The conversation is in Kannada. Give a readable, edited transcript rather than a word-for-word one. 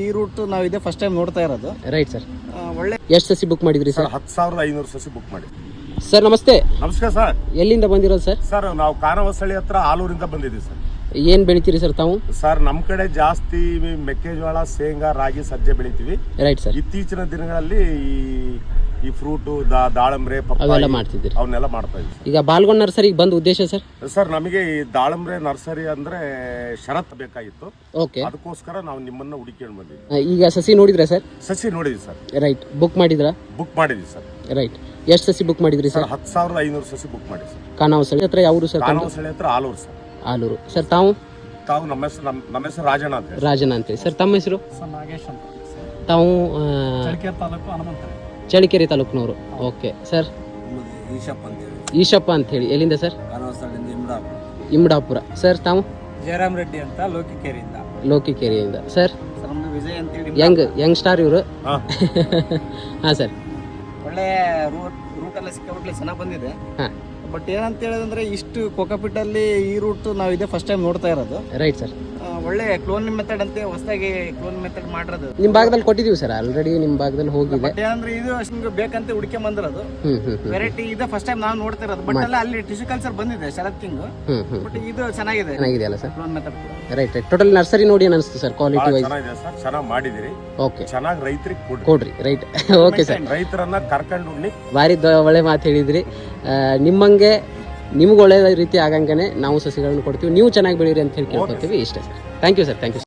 ಈ ರೂಟ್ ನಾವು ಇದೇ ಫಸ್ಟ್ ಟೈಮ್ ನೋಡ್ತಾ ಇರೋದು. Right sir. ಒಳ್ಳೆ ಎಷ್ಟು ಸಸಿ ಬುಕ್ ಮಾಡಿದ್ರಿ ಸರ್? 10,500 ಸಸಿ ಬುಕ್ ಮಾಡಿ. ಸರ್ ನಮಸ್ತೆ. ನಮಸ್ಕಾರ ಸರ್. ಎಲ್ಲಿಂದ ಬಂದಿರೋದು ಸರ್? ಸರ್ ನಾವು ಕಾನವಸಳ್ಳಿ ಹತ್ರ ಆಲೂರಿಂದ ಬಂದಿದ್ದೀವಿ ಸರ್. ಏನ್ ಬೆಳಿತೀರಿ ಸರ್ ತಾವು? ಸರ್ ನಮ್ಮ ಕಡೆ ಜಾಸ್ತಿ ಮೆಕ್ಕೆಜೋಳ, ಶೇಂಗಾ, ರಾಗಿ, ಸಜ್ಜೆ ಬೆಳಿತೀವಿ. Right sir. ಇತ್ತೀಚಿನ ದಿನಗಳಲ್ಲಿ ಈ ಫ್ರೂಟು, ದಾಳಂಬ್ರೆ, ಅವೆಲ್ಲ ಮಾಡ್ತಿದ್ದೀರಿ? ಅವನ್ನೆಲ್ಲ ಮಾಡ್ತಾ ಇದ್ದೀವಿ. ಈಗ ಬಾಲ್ಗೊಂಡ್ ನರ್ಸರಿಗೆ ಬಂದ ಉದ್ದೇಶ ಸರ್? ಸರ್ ನಮಗೆ ಈ ದಾಳಂಬ್ರೆ ನರ್ಸರಿ ಅಂದ್ರೆ ಷರತ್ ಬೇಕಾಗಿತ್ತು. ಓಕೆ. ಅದಕ್ಕೋಸ್ಕರ ನಾವು ನಿಮ್ಮನ್ನ ಹುಡುಕಿಕೊಂಡು ಬಂದಿದ್ವಿ. ಈಗ ಸಸಿ ನೋಡಿದ್ರಾ ಸರ್? ಸಸಿ ನೋಡಿದ್ವಿ ಸರ್. ರೈಟ್. ಬುಕ್ ಮಾಡಿದ್ರಾ? ಬುಕ್ ಮಾಡಿದ್ವಿ ಸರ್. ರೈಟ್. ಎಷ್ಟು ಸಸಿ ಬುಕ್ ಮಾಡಿದ್ರಿ ಸರ್? 10,500 ಸಸಿ ಬುಕ್ ಮಾಡಿ ಸರ್. ಕಾನವಸಳ್ಳಿ ಹತ್ರ ಯಾವುದು ಸರ್? ಕಾನವಸಳ್ಳಿ ಹತ್ರ ಆಲೂರು ಸರ್. ಆಲೂರು. ಸರ್ ತಾವು? ನಮ್ಮ ಹೆಸರು ರಾಜಣ್ಣ ಅಂತ. ರಾಜಣ್ಣ ಅಂತೇಳಿ. ಸರ್ ತಮ್ಮ ಹೆಸರು? ನಾಗೇಶ್ ಅಂತ. ತಾವು ಚಳ್ಳಕೆರೆ ತಾಲೂಕು ಹನುಮಂತ. ಚಳ್ಳಕೆರೆ ತಾಲೂಕಿನವರು. Okay sir. ಈಶಪ್ಪ ಅಂತ ಹೇಳಿ. ಎಲ್ಲಿಂದ ಸರ್? ಇಮ್ಡಾಪುರ. ಸರ್ ತಾವು? ಜಯರಾಮ್ ರೆಡ್ಡಿ ಅಂತ, ಲೋಕಿಕೆರೆಯಿಂದ. ಲೋಕಿಕೆರೆಯಿಂದ. ಸರ್ ನಮ್ದು ವಿಜಯ್ ಅಂತೇಳಿ. ಯಂಗ್ ಸ್ಟಾರ್ ಇವರು. ಹಾಂ ಸರ್. ಒಳ್ಳೆ ರೂಟ್ ಎಲ್ಲ ಸಿಕ್ಕಾಬಿಟ್ಲೆ ಚೆನ್ನಾಗಿ ಬಂದಿದೆ. ಹಾಂ. ಬಟ್ ಏನಂತ ಹೇಳಿದ್ರೆ ಇಷ್ಟು ಕೊಕಪಿಟ್ಟಲ್ಲಿ ಈ ರೂಟ್ ನಾವು ಇದೇ ಫಸ್ಟ್ ಟೈಮ್ ನೋಡ್ತಾ ಇರೋದು. Right sir. ಒಳ್ಳೆ ಕ್ಲೋನಿಂಗ್ ಮೆಥಡ್ ಅಂತ ಹೊಸದಾಗಿ ಕ್ಲೋನಿಂಗ್ ಮೆಥಡ್ ಮಾಡಿರೋದು. ನಿಮ್ಮ ಭಾಗದಲ್ಲಿ ಕೊಟ್ಟಿದ್ದೀವಿ ಸರ್, ಆಲ್ರೆಡಿ ನಿಮ್ಮ ಭಾಗದಲ್ಲಿ ಹೋಗಿದೆ. ಬಟ್ ಏನಂದ್ರೆ ಇದು ಅಷ್ಟು ಬೇಕಂತ ಹುಡುಕೆ ಬಂದಿರೋದು ವೆರೈಟಿ. ಇದು ಫಸ್ಟ್ ಟೈಮ್ ನಾವು ನೋಡ್ತಾ ಇರೋದು. ಬಟ್ ಎಲ್ಲ ಅಲ್ಲಿ ಟಿಶ್ಯೂ ಕಲ್ಚರ್ ಬಂದಿದೆ, ಶರತ್ ಕಿಂಗ್. ಬಟ್ ಇದು ಚೆನ್ನಾಗಿದೆ ಅಲ್ಲ sir? Clone method. Right right. Total nursery ನೋಡಿ ಏನು ಅನಿಸ್ತು ಸರ್? ಕ್ವಾಲಿಟಿ ವೈಸ್ ಚೆನ್ನಾಗಿದೆ ಸರ್. ಚೆನ್ನಾಗಿ ಮಾಡಿದಿರಿ. ಓಕೆ. ಚೆನ್ನಾಗಿ ರೈತರಿಗೆ ಕೊಡ್ರಿ. ರೈಟ್. Okay sir. ರೈತರನ್ನ ಕರ್ಕೊಂಡು ಭಾರಿ ಒಳ್ಳೆ ಮಾತು ಹೇಳಿದ್ರಿ. ನಿಮ್ಮಂಗೆ ನಿಮ್ಗೆ ಒಳ್ಳೆ ರೀತಿ ಆಗಂಗೆ ನಾವು ಸಸಿಗಳನ್ನು ಕೊಡ್ತೀವಿ. ನೀವು ಚೆನ್ನಾಗಿ ಬೆಳೀರಿ ಅಂತ ಹೇಳಿ ಕೇಳ್ಕೊತೀವಿ. ಇಷ್ಟೇ sir. Thank you sir. Thank you.